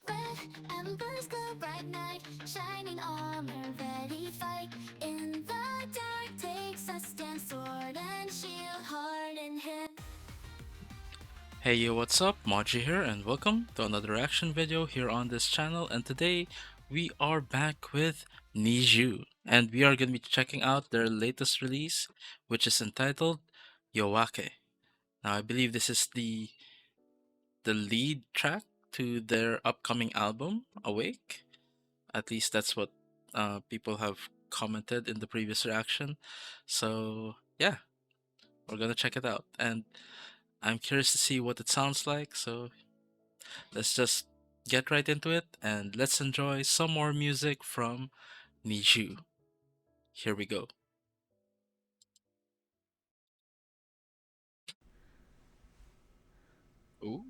Red embers glow bright night, shining armor ready fight. In the dark takes a stand, sword and shield, heart in hand. Hey yo, what's up? Maji here and welcome to another reaction video here on this channel, and today we are back with NiziU and we are going to be checking out their latest release, which is entitled Yoake. Now I believe this is the lead track to their upcoming album Awake. At least that's what people have commented in the previous reaction. So yeah, we're gonna check it out, and I'm curious to see what it sounds like. So let's just get right into it and let's enjoy some more music from NiziU. Here we go. Ooh,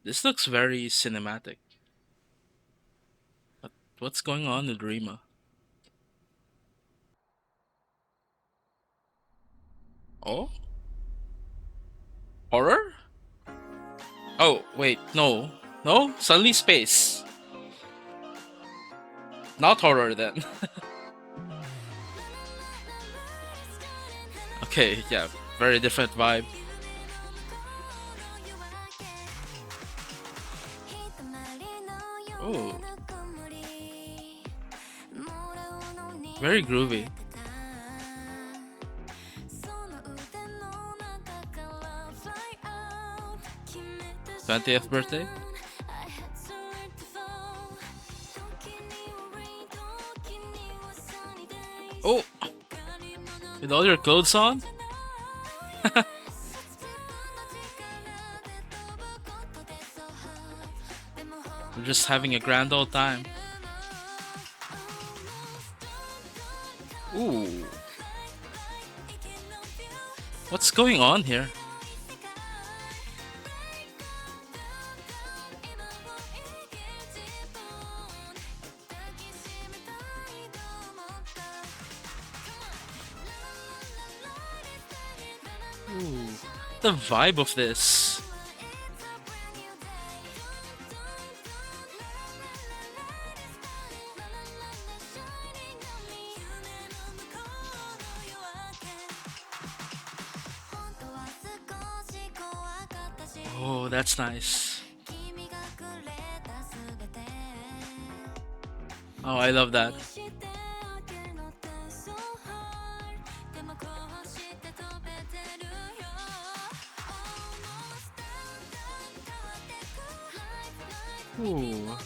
this looks very cinematic. But what's going on with Rima? Oh, horror? Oh, wait, no. No? Suddenly space. Not horror then. Okay, yeah, very different vibe. Oh, very groovy. 20th birthday? Oh, with all your clothes on? We're just having a grand old time. Ooh, what's going on here? Ooh, the vibe of this. Oh, that's nice. Oh, I love that. Ooh.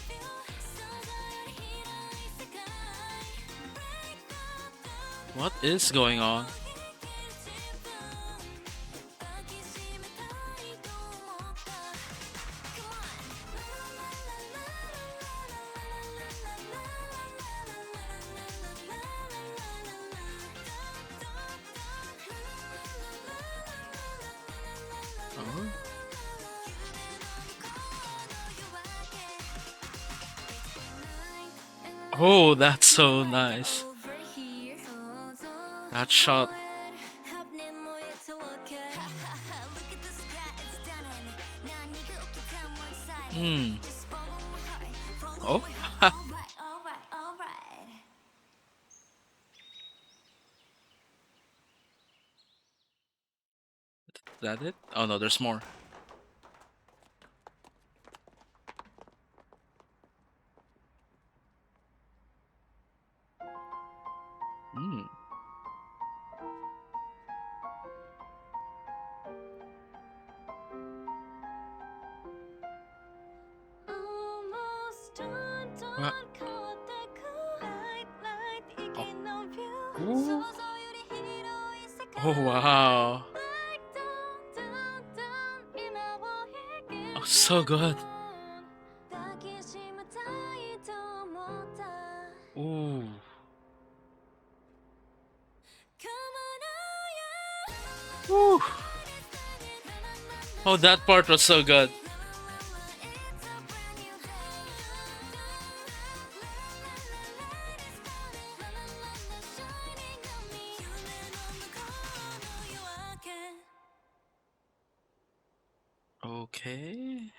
What is going on? Oh, oh, that's so nice. That shot. Hmm. Oh, that it? Oh no, there's more. Hmm. Uh, oh. Ooh. Oh wow. Oh, so good. Ooh. Ooh. Oh, that part was so good. Okay.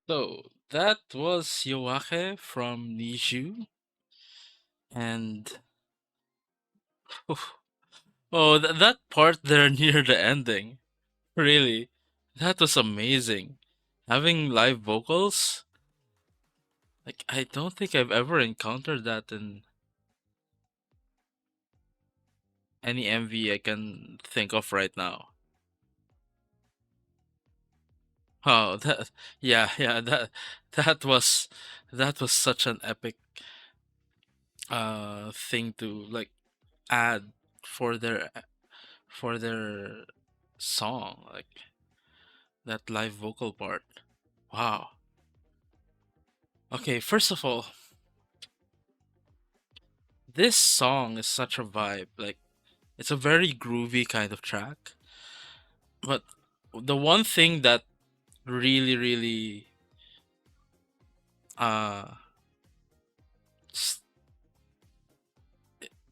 So that was Yoake from NiziU, and oh, that part there near the ending, really, that was amazing. Having live vocals, like I don't think I've ever encountered that in any MV I can think of right now. Oh, that yeah, yeah, that was that was such an epic thing to like add for their song, like that live vocal part. Wow. Okay, first of all, this song is such a vibe. Like it's a very groovy kind of track. But the one thing that really uh s-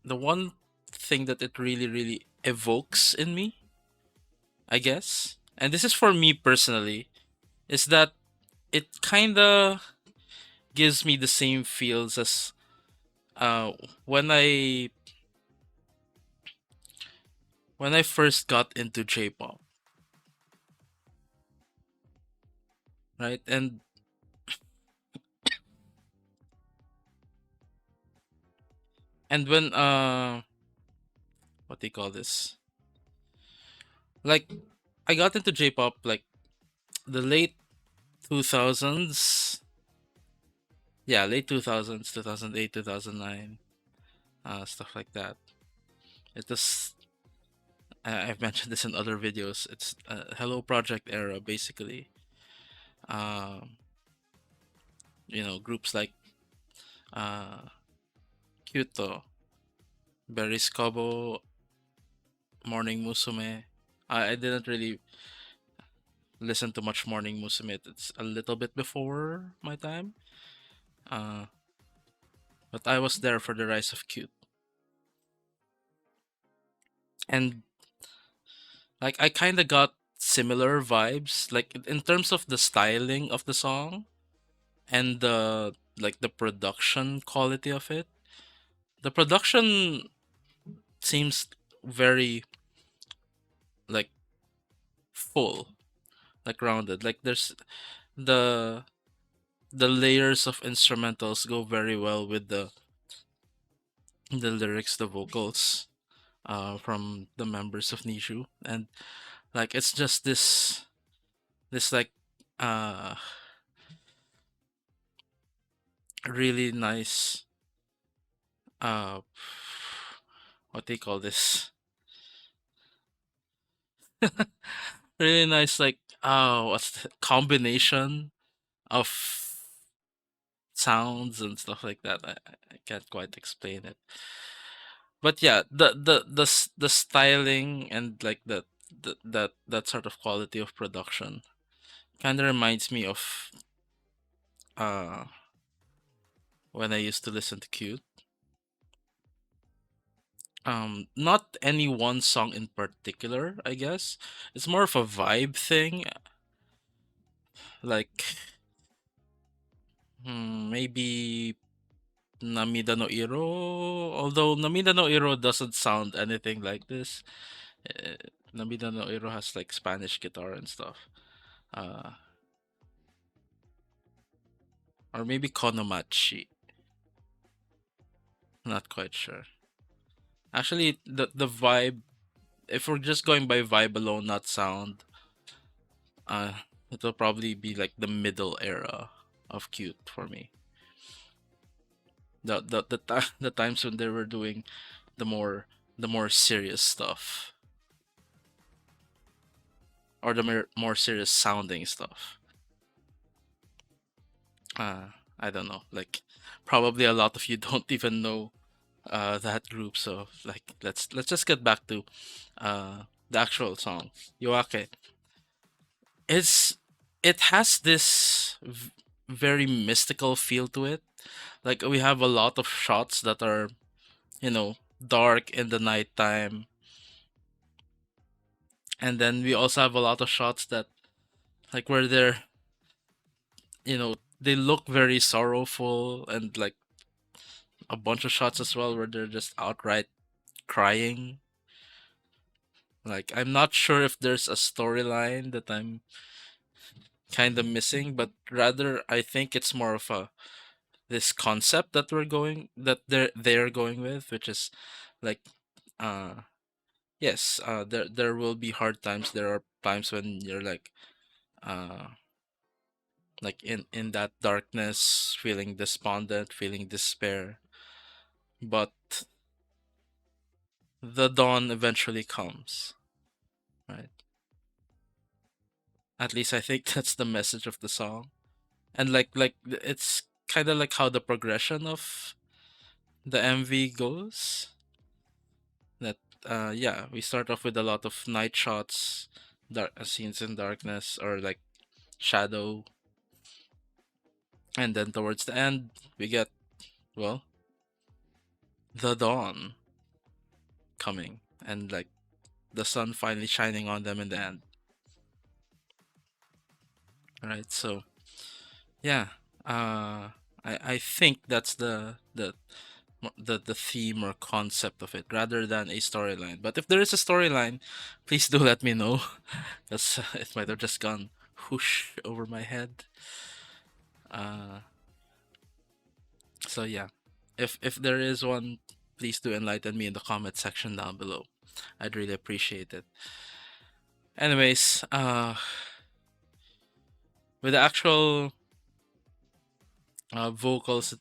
the one thing that it really evokes in me, I guess, and this is for me personally, is that it kind of gives me the same feels as uh when I first got into J-pop, right? And when what do you call this? Like I got into J-pop like the late 2000s. Yeah, late 2000s, 2008, 2009, stuff like that. It was I've mentioned this in other videos. It's Hello Project era basically. Um, groups like uh Kyuto, Berries Kobo, Morning Musume. I didn't really listen to much Morning Musume. It's a little bit before my time. Uh, but I was there for the rise of Cute. And like I kind of got similar vibes like in terms of the styling of the song and the like the production quality of it. The production seems very like full, like rounded. Like there's the the layers of instrumentals go very well with the lyrics, the vocals from the members of NiziU, and like it's just this like uh really nice uh what do you call this? Really nice like what's the combination of sounds and stuff like that. I can't quite explain it. But yeah, the styling and like that sort of quality of production kind of reminds me of uh when I used to listen to Cute. Not any one song in particular, I guess. It's more of a vibe thing. Like maybe Namida no Iro. Although Namida no Iro doesn't sound anything like this. Uh, Namida no Iro has like Spanish guitar and stuff. Uh, or maybe Konomachi. Not quite sure. Actually, the vibe. If we're just going by vibe alone, not sound, uh, it'll probably be like the middle era of Cute for me. The times when they were doing the more serious stuff or the more serious sounding stuff. Uh, I don't know. Like probably a lot of you don't even know that group. So like let's just get back to the actual song. Yoake. It's it has this very mystical feel to it. Like we have a lot of shots that are, dark in the nighttime, and then we also have a lot of shots that like where they're, they look very sorrowful, and like a bunch of shots as well where they're just outright crying. Like I'm not sure if there's a storyline that I'm kind of missing, but rather I think it's more of a this concept that they're going with, which is like, uh yes, there will be hard times. There are times when you're uh like in that darkness, feeling despondent, feeling despair, but the dawn eventually comes, right? At least I think that's the message of the song. And it's kind of like how the progression of the MV goes. That yeah, we start off with a lot of night shots, dark scenes in darkness or like shadow, and then towards the end we get, well, the dawn coming, and like the sun finally shining on them in the end. Right? So yeah, I think that's the theme or concept of it rather than a storyline. But if there is a storyline, please do let me know, because it might have just gone whoosh over my head. Uh, so yeah, if there is one, please do enlighten me in the comment section down below. I'd really appreciate it. Anyways, with the actual vocals,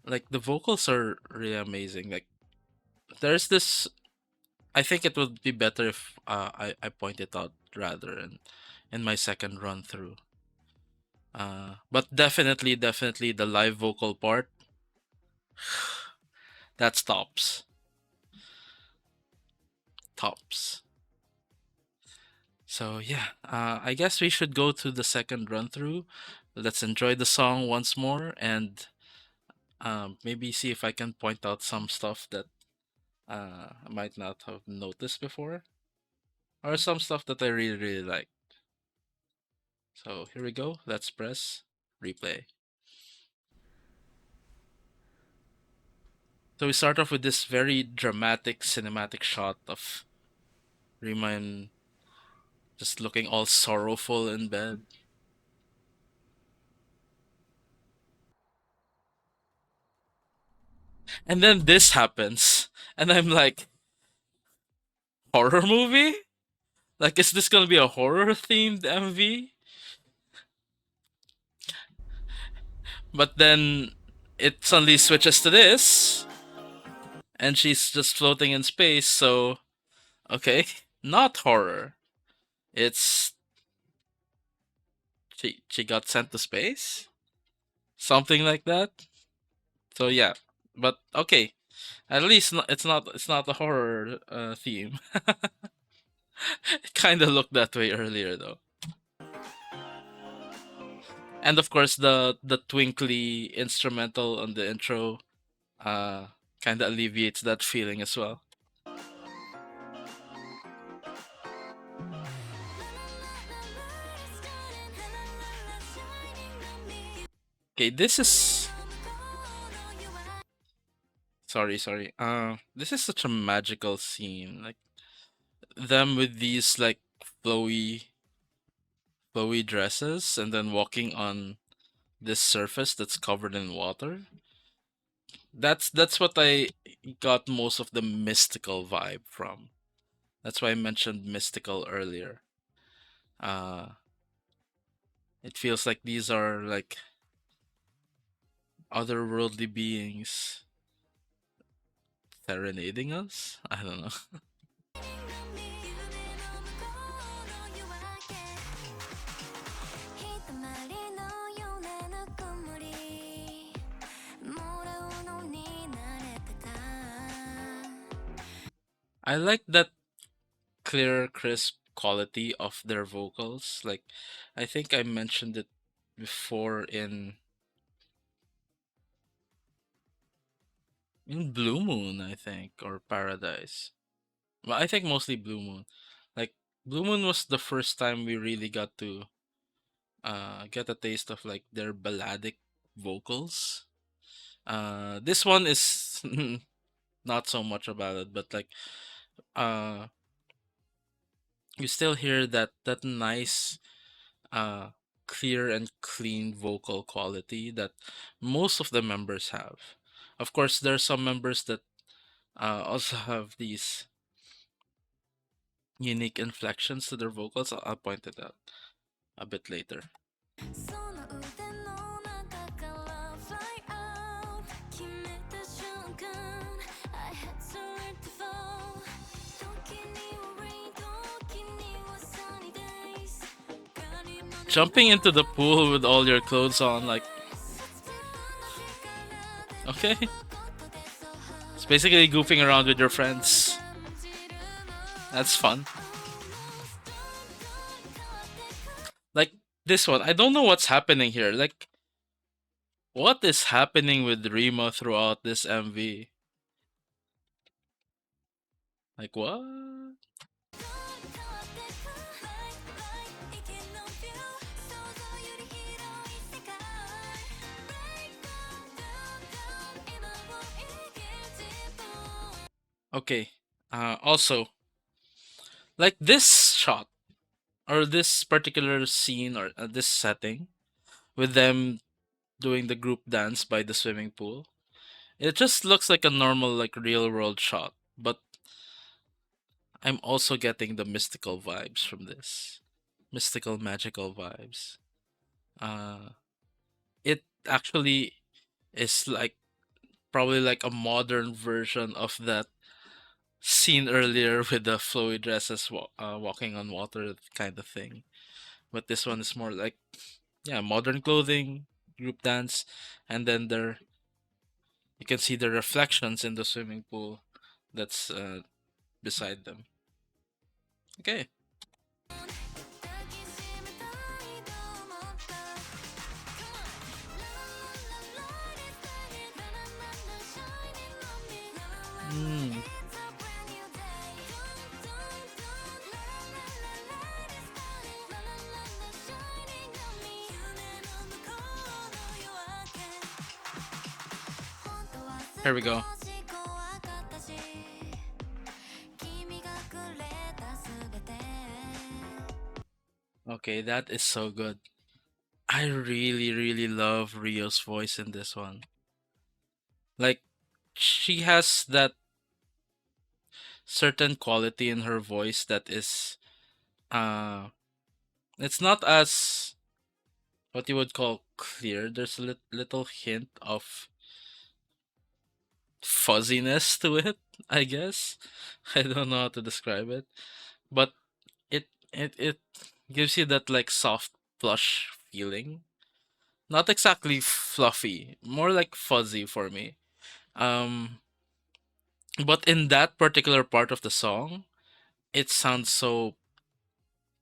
like the vocals are really amazing. Like there's this. I think it would be better if I point it out rather in my second run through. But definitely the live vocal part, that's tops. So yeah, I guess we should go to the second run through. Let's enjoy the song once more, and maybe see if I can point out some stuff that I might not have noticed before, or some stuff that I really like. So here we go. Let's press replay. So we start off with this very dramatic cinematic shot of Riemann just looking all sorrowful in bed. And then this happens. And I'm like, horror movie? Like, is this gonna be a horror themed MV? But then it suddenly switches to this, and she's just floating in space, so, okay, not horror. It's. She got sent to space? Something like that? So yeah. But okay, at least it's not a horror theme. It kind of looked that way earlier though. And of course the twinkly instrumental on the intro uh kind of alleviates that feeling as well. Okay, this is sorry. This is such a magical scene. Like them with these like flowy flowy dresses and then walking on this surface that's covered in water. That's what I got most of the mystical vibe from. That's why I mentioned mystical earlier. Uh, it feels like these are like otherworldly beings serenading us. I don't know. I like that clear, crisp quality of their vocals. Like, I think I mentioned it before in Blue Moon, I think, or Paradise. Well, I think mostly Blue Moon. Like Blue Moon was the first time we really got to get a taste of like their balladic vocals. This one is not so much about it, but like uh you still hear that nice uh clear and clean vocal quality that most of the members have. Of course, there are some members that also have these unique inflections to their vocals. I'll point it out a bit later. その腕の中から fly out 決めた瞬間 I had to let it fall 時には rain 時には sunny days Jumping into the pool with all your clothes on, like, okay. It's basically goofing around with your friends. That's fun. Like this one, I don't know what's happening here. Like, what is happening with Rima throughout this MV? Like, what? Okay. Also, like this shot or this particular scene or this setting with them doing the group dance by the swimming pool. It just looks like a normal, like real world shot, but I'm also getting the mystical vibes from this. Mystical, magical vibes. Uh, it actually is like probably like a modern version of that scene earlier with the flowy dresses walking on water kind of thing. But this one is more like, yeah, modern clothing, group dance, and then you can see the reflections in the swimming pool that's beside them. Okay. Mm. Here we go. Okay, that is so good. I really, really love Rio's voice in this one. Like, she has that certain quality in her voice that is, uh, it's not as what you would call clear. There's a little hint of fuzziness to it, I guess. I don't know how to describe it, but it gives you that like soft plush feeling. Not exactly fluffy, more like fuzzy for me. Um, but in that particular part of the song, it sounds so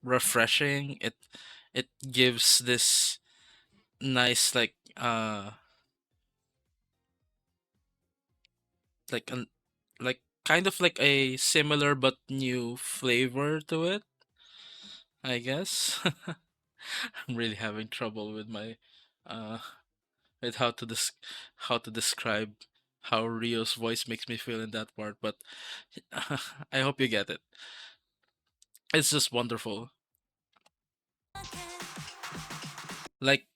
refreshing. It gives this nice like an like kind of like a similar but new flavor to it, I guess. I'm really having trouble with my uh with how to describe how Rio's voice makes me feel in that part, but I hope you get it. It's just wonderful. Like,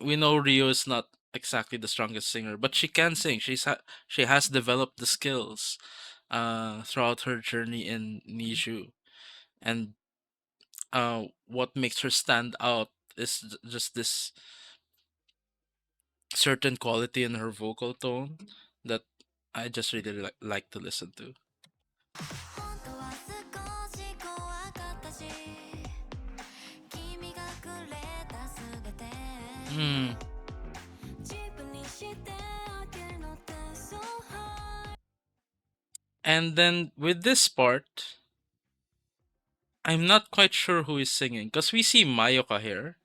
we know Rio is not exactly the strongest singer, but she can sing. She has developed the skills throughout her journey in NiziU. And what makes her stand out is just this certain quality in her vocal tone that I just really like to listen to. 本当は少し怖かったし君がくれたすべて Mm. 自分にしてあげるのって so hard And then with this part, I'm not quite sure who is singing because we see Mayoka here.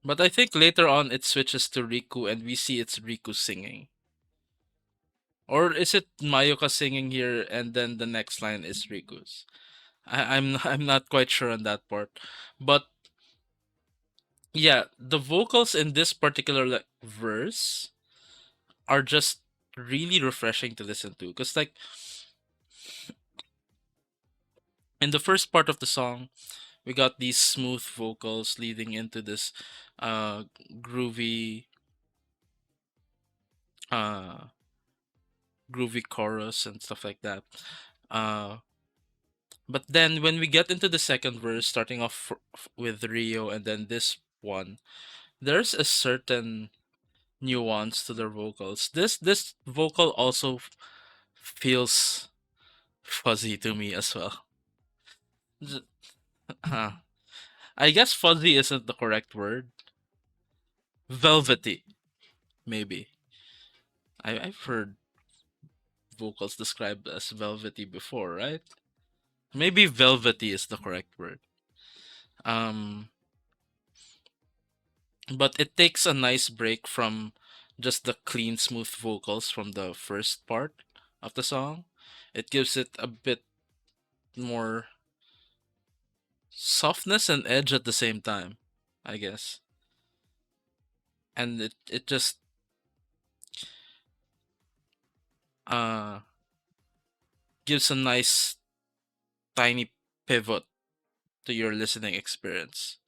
But I think later on it switches to Riku and we see it's Riku singing. Or is it Mayuka singing here and then the next line is Riku's? I'm not quite sure on that part. But yeah, the vocals in this particular verse are just really refreshing to listen to. Cause like in the first part of the song, we got these smooth vocals leading into this uh groovy uh groovy chorus and stuff like that. Uh but then when we get into the second verse, starting off with Rio and then this one, there's a certain nuance to their vocals. This vocal also feels fuzzy to me as well. J- huh. I guess fuzzy isn't the correct word. Velvety, maybe. I've heard vocals described as velvety before, right? Maybe velvety is the correct word. Um, but it takes a nice break from just the clean, smooth vocals from the first part of the song. It gives it a bit more softness and edge at the same time, I guess. And it just uh gives a nice tiny pivot to your listening experience.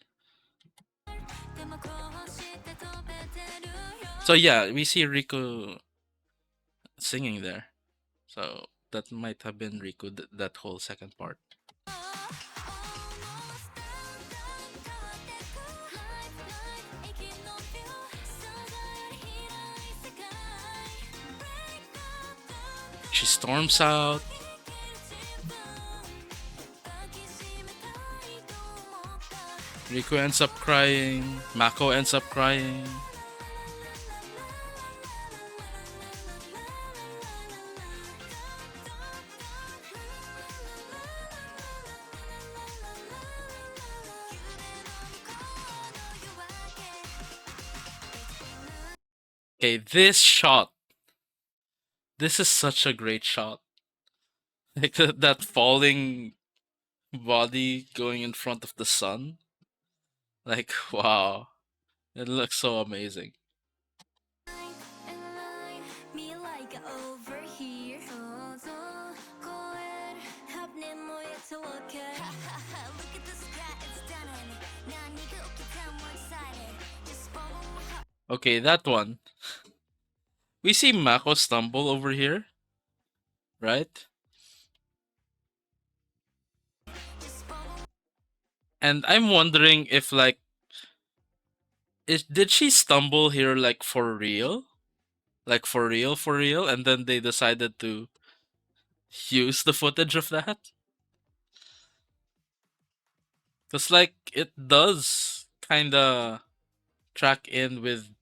So yeah, we see Riku singing there. So that might have been Riku that whole second part. She storms out. Riku ends up crying. Mako ends up crying. Okay, this shot. This is such a great shot. Like that falling body going in front of the sun. Like, wow. It looks so amazing. Okay, that one. We see Mako stumble over here, right? And I'm wondering if like did she stumble here like for real? Like for real, and then they decided to use the footage of that? Cuz like it does kind of track in with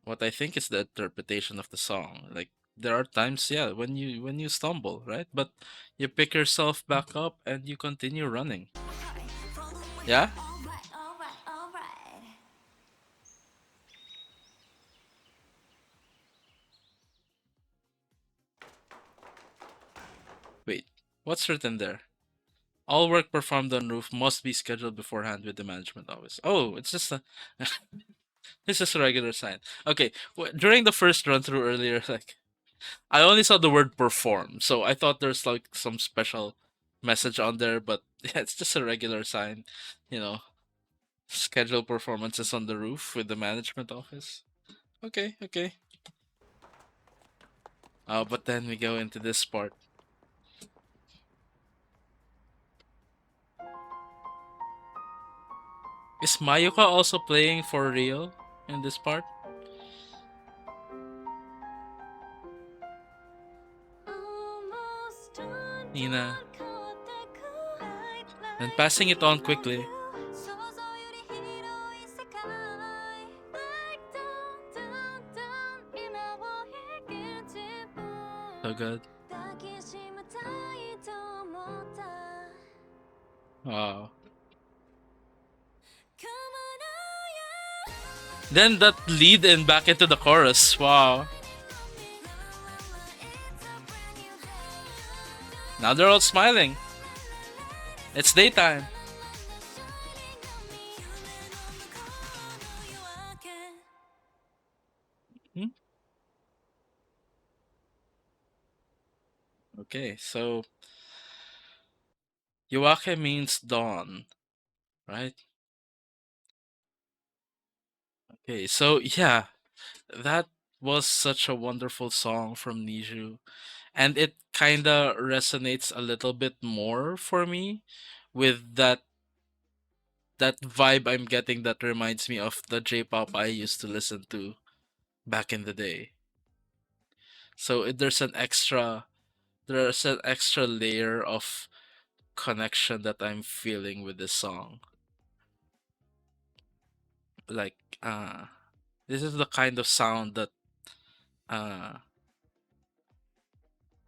what I think is the interpretation of the song. Like there are times, yeah, when you stumble, right? But you pick yourself back up and you continue running. Yeah? Wait. What's written there? All work performed on roof must be scheduled beforehand with the management office. Oh, it's just a it's just a regular sign. Okay, during the first run through earlier, like I only saw the word perform, so I thought there's like some special message on there, but yeah, it's just a regular sign. You know, schedule performances on the roof with the management office. Okay, okay. But then we go into this part. Is Mayuka also playing for real in this part? Nina. And passing it on quickly. So good. Wow. Then that lead in back into the chorus. Wow. Now they're all smiling. It's daytime. Hmm? Okay, so Yoake means dawn, right? Okay, so yeah, that was such a wonderful song from NiziU, and it kinda resonates a little bit more for me with that vibe I'm getting that reminds me of the J-pop I used to listen to back in the day. So there's an extra layer of connection that I'm feeling with this song. Like this is the kind of sound that uh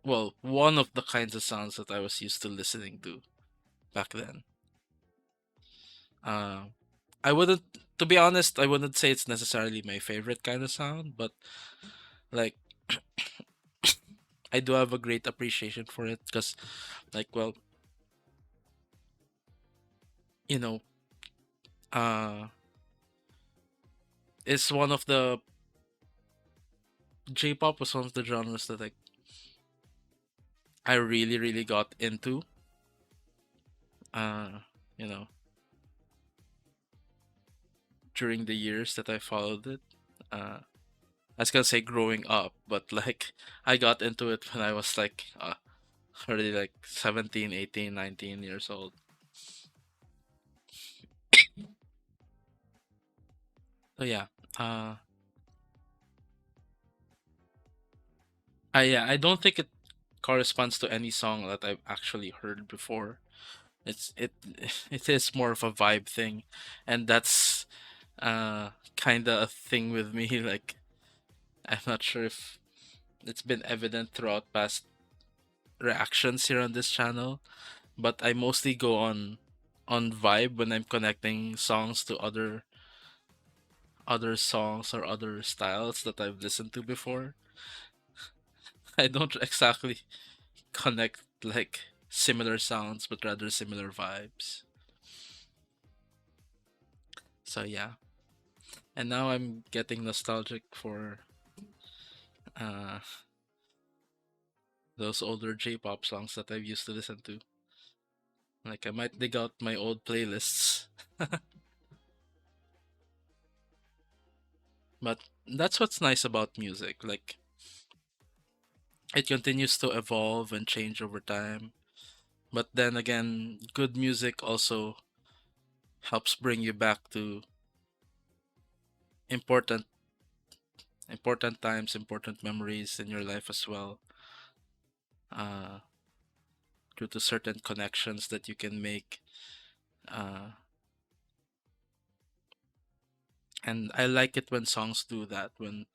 well, one of the kinds of sounds that I was used to listening to back then. Uh, I wouldn't, to be honest, I wouldn't say it's necessarily my favorite kind of sound, but like I do have a great appreciation for it because, like, well, you know, uh, it's one of the J-pop was one of the genres that I really, really got into. Uh, you know, during the years that I followed it. I was gonna say growing up, but like I got into it when I was like already like 17, 18, 19 years old. So yeah, uh, I don't think it corresponds to any song that I've actually heard before. It it is more of a vibe thing, and that's kind of a thing with me. Like I'm not sure if it's been evident throughout past reactions here on this channel, but I mostly go on vibe when I'm connecting songs to other songs or other styles that I've listened to before. I don't exactly connect like similar sounds, but rather similar vibes. So yeah. And now I'm getting nostalgic for uh those older J-pop songs that I used to listen to. Like I might dig out my old playlists. But that's what's nice about music. Like it continues to evolve and change over time. But then again, good music also helps bring you back to important important times, important memories in your life as well. Uh, due to certain connections that you can make. Uh, and I like it when songs do that. When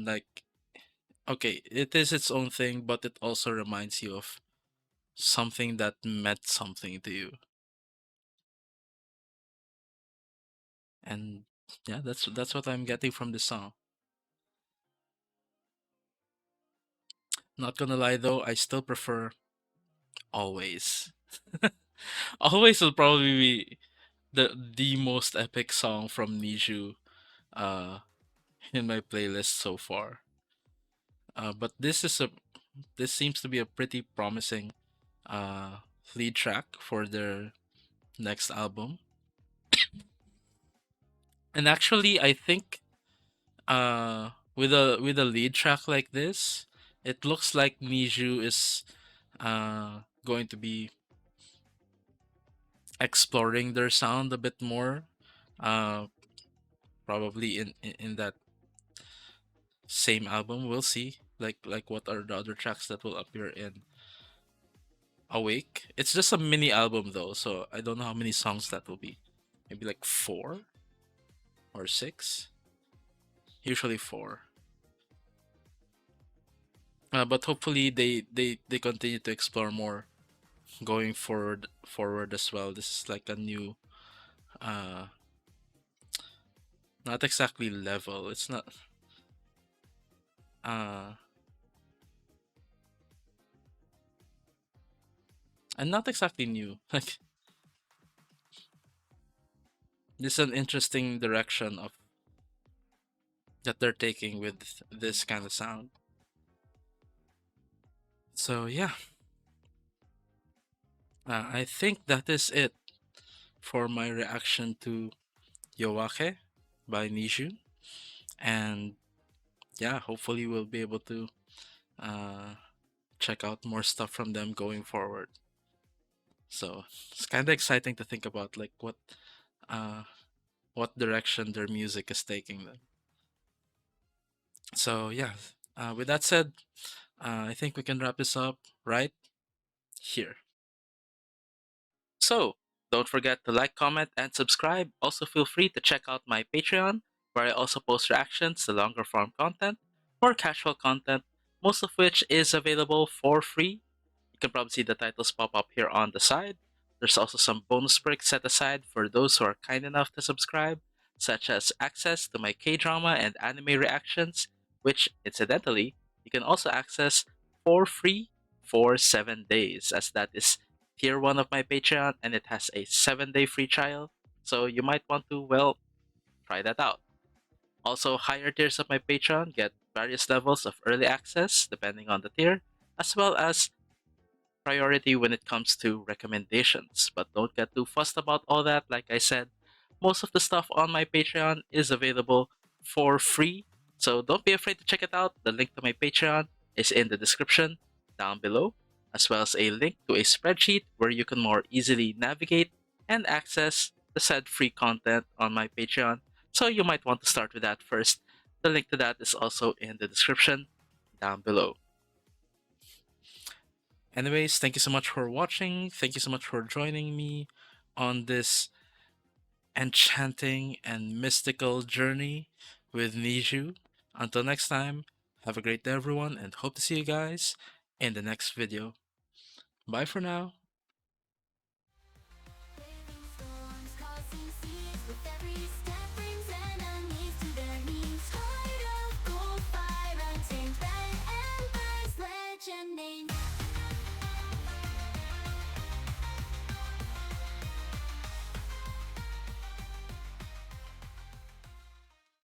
like okay, it is its own thing, but it also reminds you of something that meant something to you. And yeah, that's what I'm getting from this song. Not gonna lie though, I still prefer Always. Always will probably be the most epic song from NiziU uh in my playlist so far. But this seems to be a pretty promising uh lead track for their next album. And actually I think with a lead track like this, it looks like NiziU is going to be exploring their sound a bit more. Uh probably in that same album. We'll see. Like what are the other tracks that will appear in Awake? It's just a mini album though, so I don't know how many songs that will be. Maybe like four or six. Usually four. But hopefully they continue to explore more going forward as well. This is like a new uh Not exactly level. It's not uh and not exactly new. Like this is an interesting direction of that they're taking with this kind of sound. So yeah, I think that is it for my reaction to Yoake by NiziU, and yeah, hopefully we'll be able to uh, check out more stuff from them going forward. So it's kind of exciting to think about, like uh, what direction their music is taking them. So yeah, with that said, I think we can wrap this up right here. So, don't forget to like, comment, and subscribe. Also, feel free to check out my Patreon, where I also post reactions to longer form content, more casual content, most of which is available for free. You can probably see the titles pop up here on the side. There's also some bonus perks set aside for those who are kind enough to subscribe, such as access to my K drama and anime reactions, which, incidentally, you can also access for free for 7 days, as that is tier 1 of my Patreon and it has a 7-day free trial. So you might want to, well, try that out. Also, higher tiers of my Patreon get various levels of early access depending on the tier, as well as priority when it comes to recommendations. But don't get too fussed about all that. Like I said, most of the stuff on my Patreon is available for free. So don't be afraid to check it out. The link to my Patreon is in the description down below, as well as a link to a spreadsheet where you can more easily navigate and access the said free content on my Patreon. So you might want to start with that first. The link to that is also in the description down below. Anyways, thank you so much for watching. Thank you so much for joining me on this enchanting and mystical journey with NiziU. Until next time, have a great day, everyone, and hope to see you guys in the next video. Bye for now.